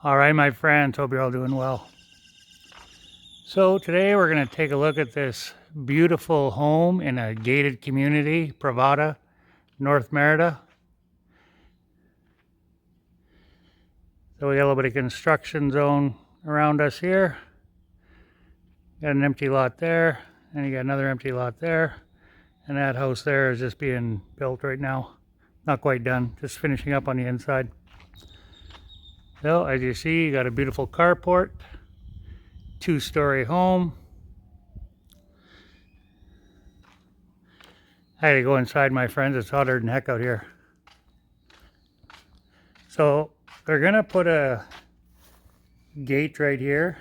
All right, my friends, hope you're all doing well. So today we're going to take a look at this beautiful home in a gated community, Provada, North Merida. So we got a little bit of construction zone around us here. Got an empty lot there, and you got another empty lot there. And that house there is just being built right now. Not quite done, just finishing up on the inside. So as you see, you got a beautiful carport, 2-story home. I had to go inside, my friends. It's hotter than heck out here. So they're gonna put a gate right here.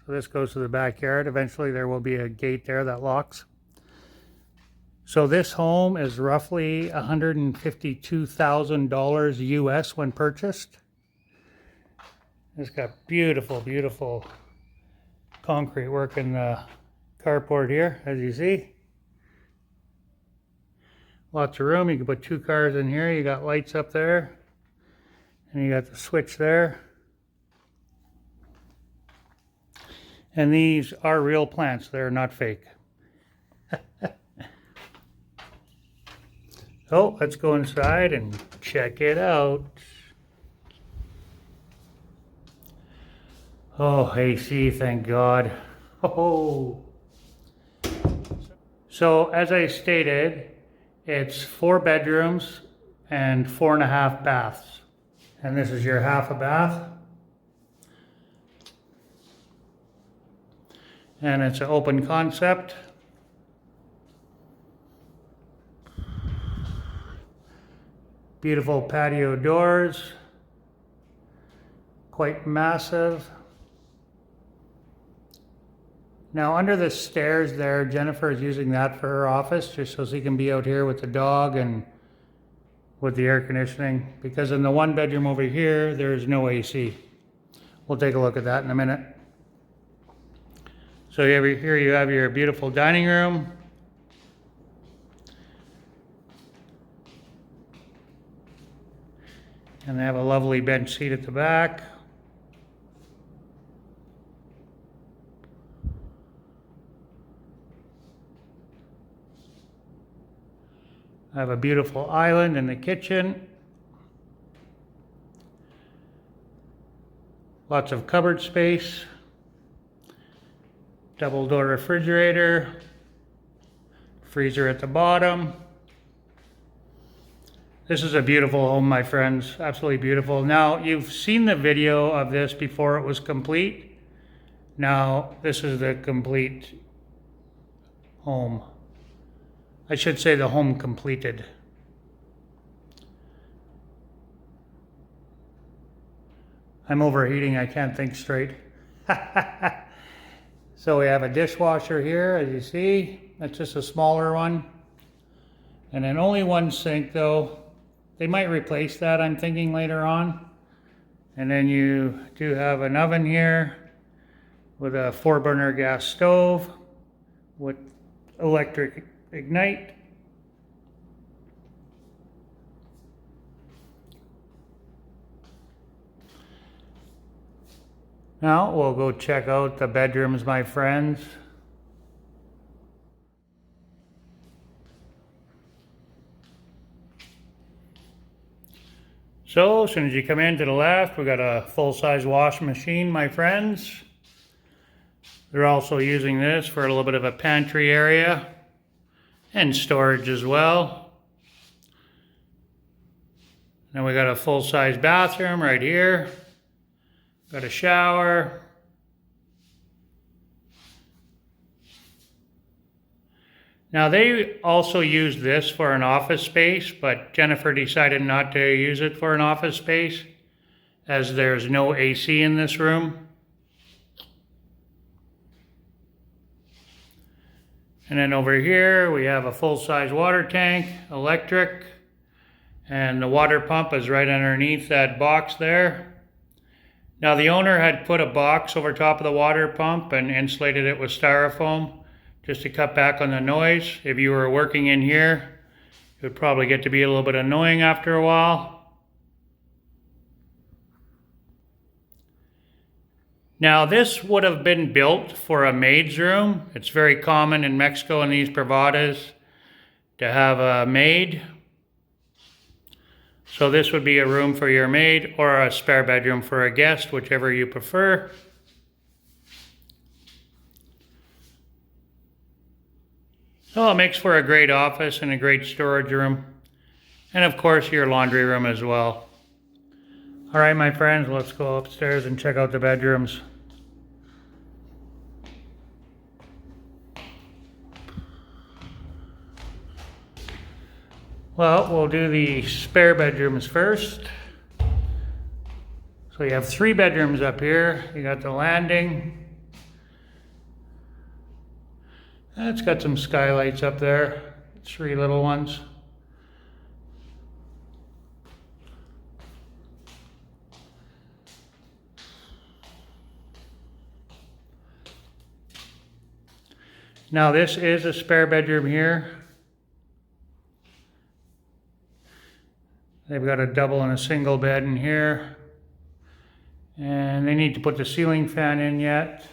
So this goes to the backyard. Eventually there will be a gate there that locks. So this home is roughly $152,000 US when purchased. It's got beautiful, beautiful concrete work in the carport here, as you see. Lots of room. You can put 2 cars in here. You got lights up there. And you got the switch there. And these are real plants. They're not fake. So let's go inside and check it out. Oh, AC, thank God. Oh. So as I stated, it's 4 bedrooms and 4.5 baths. And this is your half a bath. And it's an open concept. Beautiful patio doors. Quite massive. Now under the stairs there, Jennifer is using that for her office, just so she can be out here with the dog and with the air conditioning. Because in the 1 bedroom over here, there's no AC. We'll take a look at that in a minute. So here you have your beautiful dining room. And they have a lovely bench seat at the back. I have a beautiful island in the kitchen. Lots of cupboard space. Double door refrigerator. Freezer at the bottom. This is a beautiful home, my friends. Absolutely beautiful. Now, you've seen the video of this before it was complete. Now, this is the complete home. I should say the home completed. I'm overheating, I can't think straight. So we have a dishwasher here, as you see. That's just a smaller one. And then only 1 sink though. They might replace that, I'm thinking, later on. And then you do have an oven here with a 4-burner gas stove with electric ignite. Now we'll go check out the bedrooms, my friends. So as soon as you come in to the left, we got a full-size washing machine, my friends. They're also using this for a little bit of a pantry area and storage as well. Then we got a full-size bathroom right here. Got a shower. Now they also use this for an office space, but Jennifer decided not to use it for an office space as there's no AC in this room. And then over here we have a full-size water tank, electric, and the water pump is right underneath that box there. Now the owner had put a box over top of the water pump and insulated it with styrofoam just to cut back on the noise. If you were working in here, it would probably get to be a little bit annoying after a while. Now this would have been built for a maid's room. It's very common in Mexico in these Provadas to have a maid. So this would be a room for your maid or a spare bedroom for a guest, whichever you prefer. So it makes for a great office and a great storage room. And of course your laundry room as well. All right, my friends, let's go upstairs and check out the bedrooms. Well, we'll do the spare bedrooms first. So you have 3 bedrooms up here. You got the landing. It's got some skylights up there. 3 little ones. Now this is a spare bedroom here. They've got a double and a single bed in here. And they need to put the ceiling fan in yet.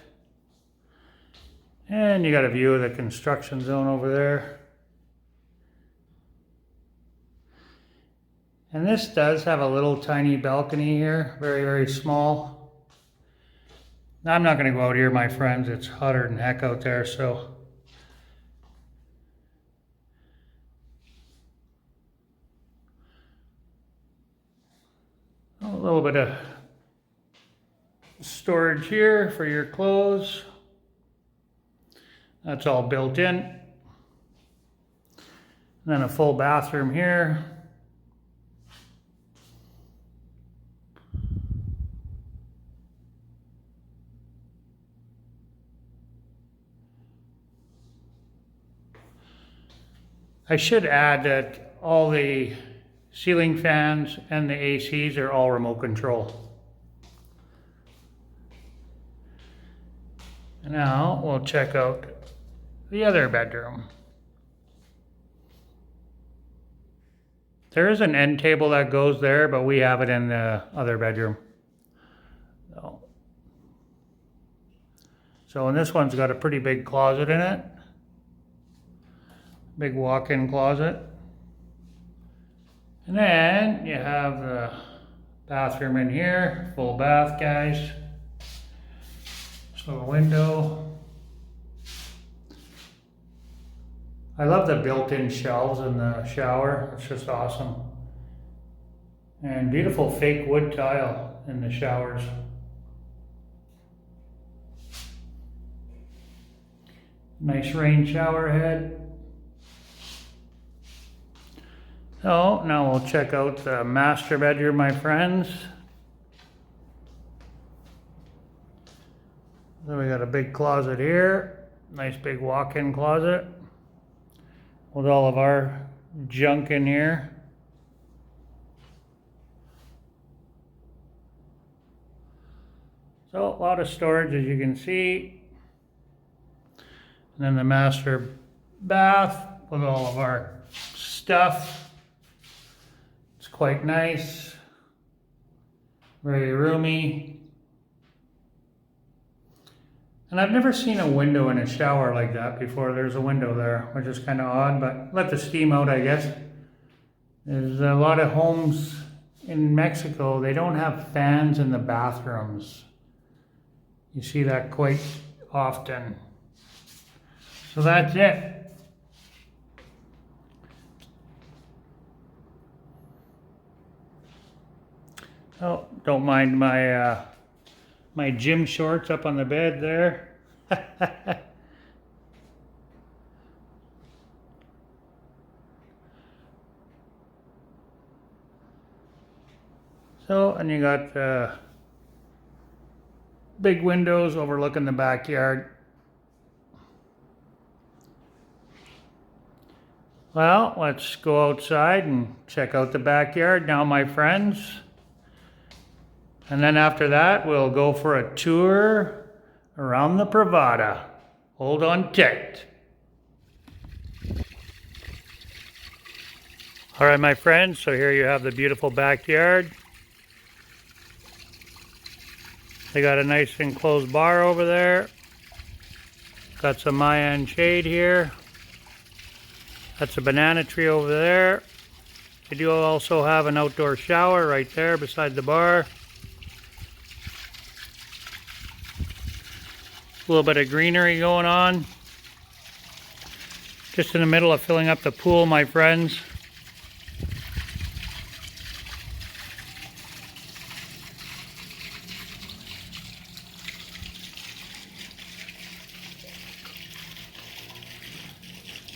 And you got a view of the construction zone over there. And this does have a little tiny balcony here, very, very small. Now, I'm not going to go out here, my friends. It's hotter than heck out there, so. A little bit of storage here for your clothes. That's all built in. And then a full bathroom here. I should add that all the ceiling fans and the ACs are all remote control. Now we'll check out the other bedroom. There is an end table that goes there, but we have it in the other bedroom. So and this one's got a pretty big closet in it. Big walk-in closet. And then you have the bathroom in here, full bath, guys. So a window. I love the built-in shelves in the shower. It's just awesome. And beautiful fake wood tile in the showers. Nice rain shower head. So now we'll check out the master bedroom, my friends. So we got a big closet here. Nice big walk-in closet with all of our junk in here. So a lot of storage, as you can see. And then the master bath with all of our stuff. It's quite nice, very roomy. And I've never seen a window in a shower like that before. There's a window there, which is kind of odd, but let the steam out, I guess. There's a lot of homes in Mexico, they don't have fans in the bathrooms. You see that quite often. So that's it. Oh, don't mind my my gym shorts up on the bed there. So, and you got big windows overlooking the backyard. Well, let's go outside and check out the backyard now, my friends. And then after that, we'll go for a tour around the Provada. Hold on tight. All right, my friends, so here you have the beautiful backyard. They got a nice enclosed bar over there. Got some Mayan shade here. That's a banana tree over there. They do also have an outdoor shower right there beside the bar. A little bit of greenery going on. Just in the middle of filling up the pool, my friends.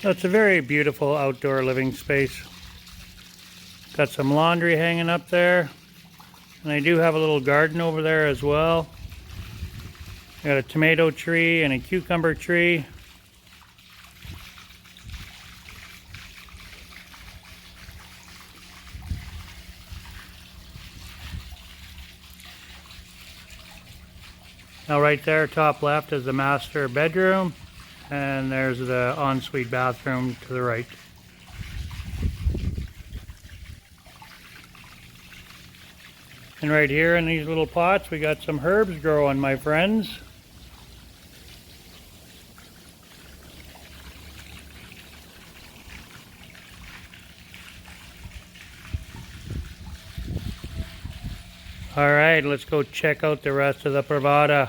So it's a very beautiful outdoor living space. Got some laundry hanging up there. And I do have a little garden over there as well. Got a tomato tree and a cucumber tree. Now right there, top left, is the master bedroom. And there's the ensuite bathroom to the right. And right here in these little pots, we got some herbs growing, my friends. All right, let's go check out the rest of the Provada.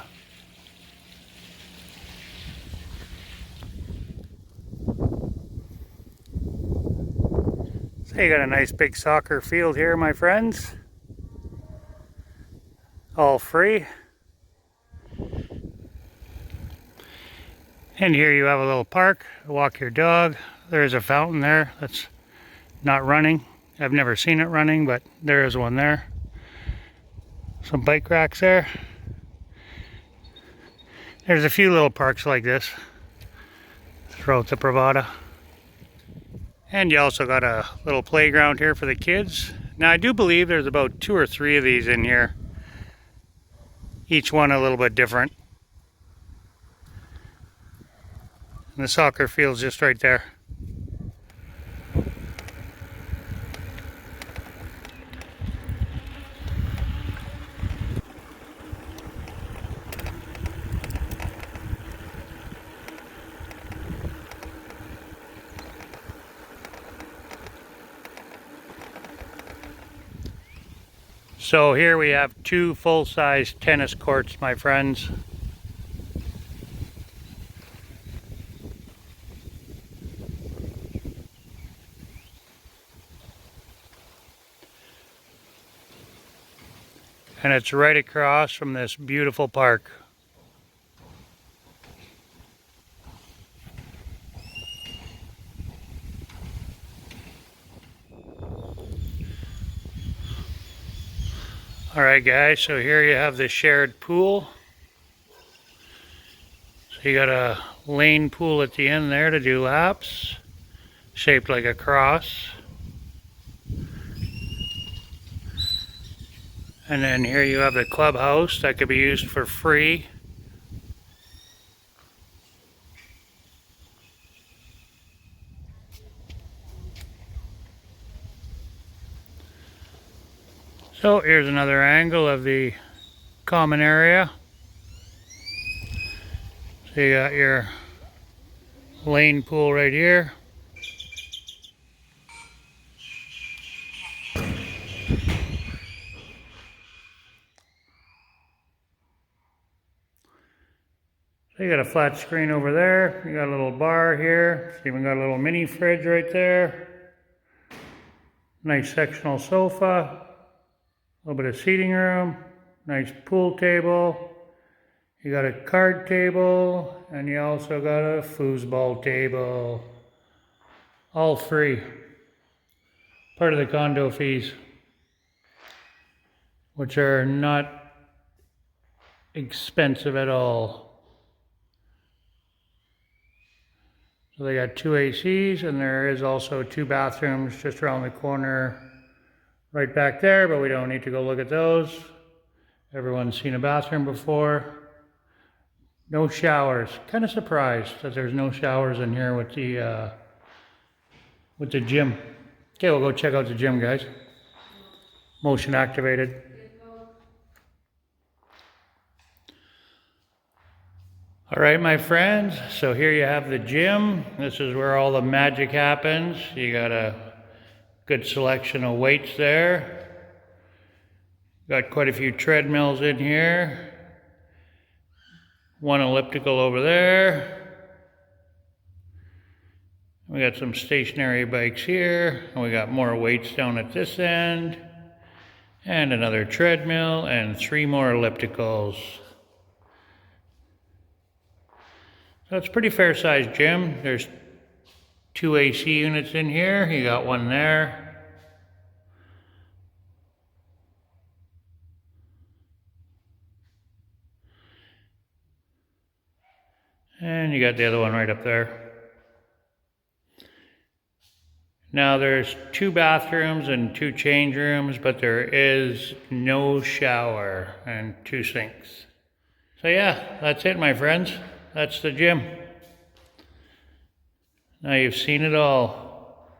So you got a nice big soccer field here, my friends. All free. And here you have a little park, walk your dog. There's a fountain there that's not running. I've never seen it running, but there is one there. Some bike racks there. There's a few little parks like this throughout the Provada. And you also got a little playground here for the kids. Now I do believe there's about 2 or 3 of these in here. Each one a little bit different. And the soccer field's just right there. So here we have 2 full-size tennis courts, my friends. And it's right across from this beautiful park. Alright guys, so here you have the shared pool. So you got a lane pool at the end there to do laps, shaped like a cross. And then here you have the clubhouse that could be used for free. So here's another angle of the common area. So you got your lane pool right here. So you got a flat screen over there. You got a little bar here. You even got a little mini fridge right there. Nice sectional sofa. A little bit of seating room, nice pool table. You got a card table, and you also got a foosball table. All free. Part of the condo fees, which are not expensive at all. So they got 2 ACs, and there is also 2 bathrooms just around the corner. Right back there, but we don't need to go look at those. Everyone's seen a bathroom before. No showers. Kind of surprised that there's no showers in here with the gym. Okay, we'll go check out the gym, guys. Motion activated. All right, my friends, so here you have the gym. This is where all the magic happens. You got a good selection of weights there. Got quite a few treadmills in here. One elliptical over there. We got some stationary bikes here. And we got more weights down at this end. And another treadmill and 3 more ellipticals. So it's a pretty fair sized gym. There's 2 AC units in here. You got one there. And you got the other one right up there. Now there's 2 bathrooms and 2 change rooms, but there is no shower and 2 sinks. So yeah, that's it, my friends. That's the gym. Now you've seen it all.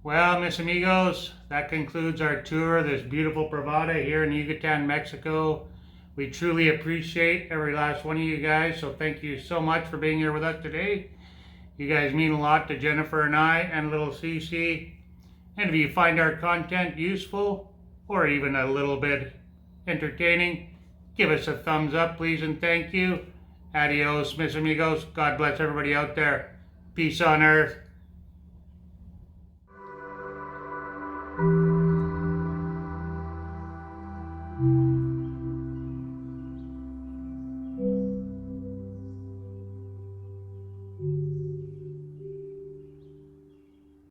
Well, mis amigos, that concludes our tour of this beautiful Provada here in Yucatan, Mexico. We truly appreciate every last one of you guys, so thank you so much for being here with us today. You guys mean a lot to Jennifer and I and little Cece. And if you find our content useful or even a little bit entertaining, give us a thumbs up, please, and thank you. Adios, mis amigos. God bless everybody out there. Peace on earth.